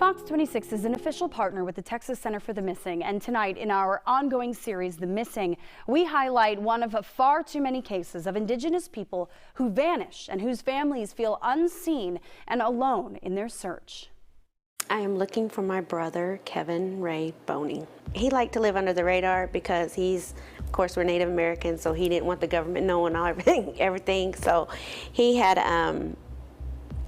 Fox 26 is an official partner with the Texas Center for the Missing, and tonight in our ongoing series, The Missing, we highlight one of far too many cases of Indigenous people who vanish and whose families feel unseen and alone in their search. I am looking for my brother, Kevin Ray Boney. He liked to live under the radar because of course, we're Native American, so he didn't want the government knowing everything. So he had,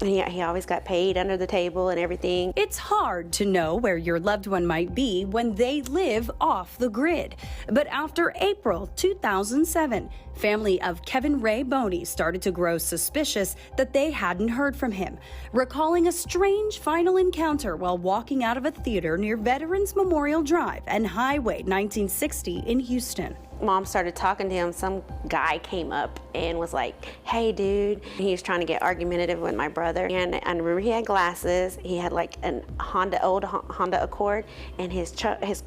he always got paid under the table and everything. It's hard to know where your loved one might be when they live off the grid. But after April 2007, family of Kevin Ray Boney started to grow suspicious that they hadn't heard from him, recalling a strange final encounter while walking out of a theater near Veterans Memorial Drive and Highway 1960 in Houston. Mom started talking to him. Some guy came up and was like, "Hey, dude." He was trying to get argumentative with my brother. And I remember he had glasses. He had like an old Honda Accord, and his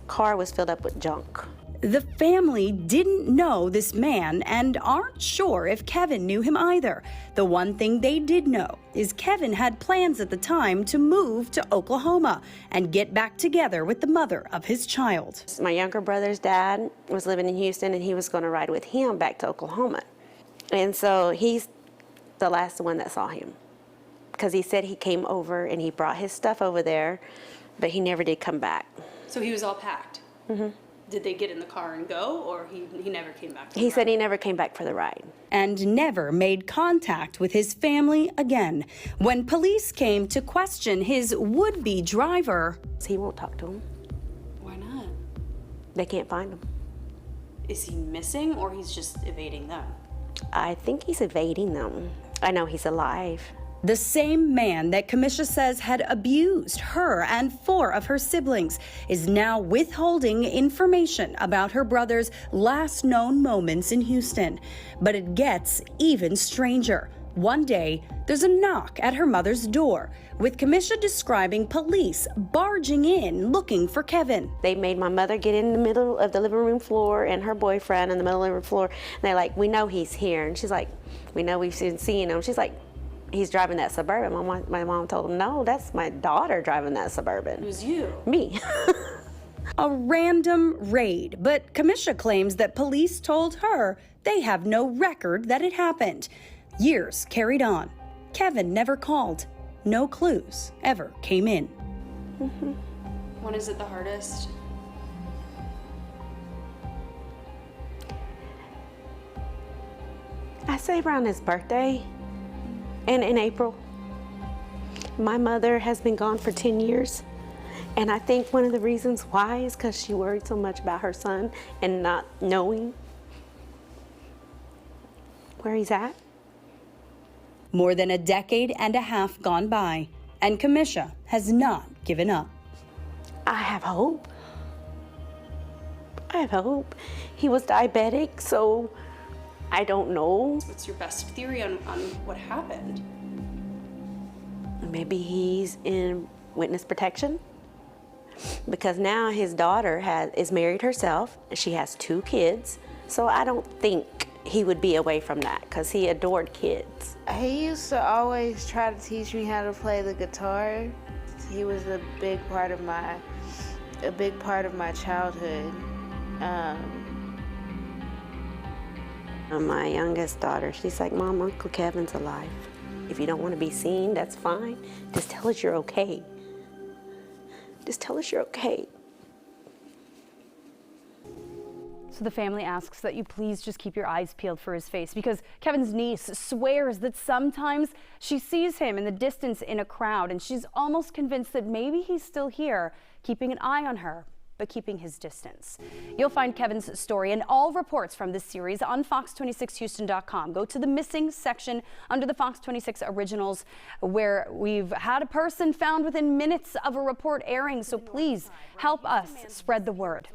car was filled up with junk. The family didn't know this man and aren't sure if Kevin knew him either. The one thing they did know is Kevin had plans at the time to move to Oklahoma and get back together with the mother of his child. My younger brother's dad was living in Houston, and he was going to ride with him back to Oklahoma. And so he's the last one that saw him, because he said he came over and he brought his stuff over there, but he never did come back. So he was all packed? Mm-hmm. Did they get in the car and go, or he never came back? He said he never came back for the ride. And never made contact with his family again. When police came to question his would-be driver, He won't talk to him. Why not? They can't find him. Is he missing, or he's just evading them? I think he's evading them. I know he's alive. the same man that Kamisha says had abused her and 4 of her siblings is now withholding information about her brother's last known moments in Houston. But it gets even stranger. One day, there's a knock at her mother's door, with Kamisha describing police barging in looking for Kevin. They made my mother get in the middle of the living room floor and her boyfriend in the middle of the living room floor. And they're like, "We know he's here." And she's like, "We know we've been seeing him." She's like, "He's driving that Suburban." My mom told him, "No, that's my daughter driving that Suburban." It was you. Me. A random raid, but Kamisha claims that police told her they have no record that it happened. Years carried on. Kevin never called. No clues ever came in. Mm-hmm. When is it the hardest? I say around his birthday and in April. My mother has been gone for 10 years. And I think one of the reasons why is because she worried so much about her son and not knowing where he's at. More than a decade and a half gone by, and Kamisha has not given up. I have hope. I have hope. He was diabetic, so I don't know. What's your best theory on what happened? Maybe he's in witness protection, because now his daughter is married herself. She has 2 kids, so I don't think he would be away from that, because he adored kids. He used to always try to teach me how to play the guitar. He was a big part of my childhood. My youngest daughter, she's like, "Mom, Uncle Kevin's alive. If you don't want to be seen, that's fine. Just tell us you're okay. Just tell us you're okay." So the family asks that you please just keep your eyes peeled for his face, because Kevin's niece swears that sometimes she sees him in the distance in a crowd, and she's almost convinced that maybe he's still here, keeping an eye on her, but keeping his distance. You'll find Kevin's story and all reports from this series on fox26houston.com. Go to the missing section under the Fox 26 originals, where we've had a person found within minutes of a report airing. So please help us spread the word.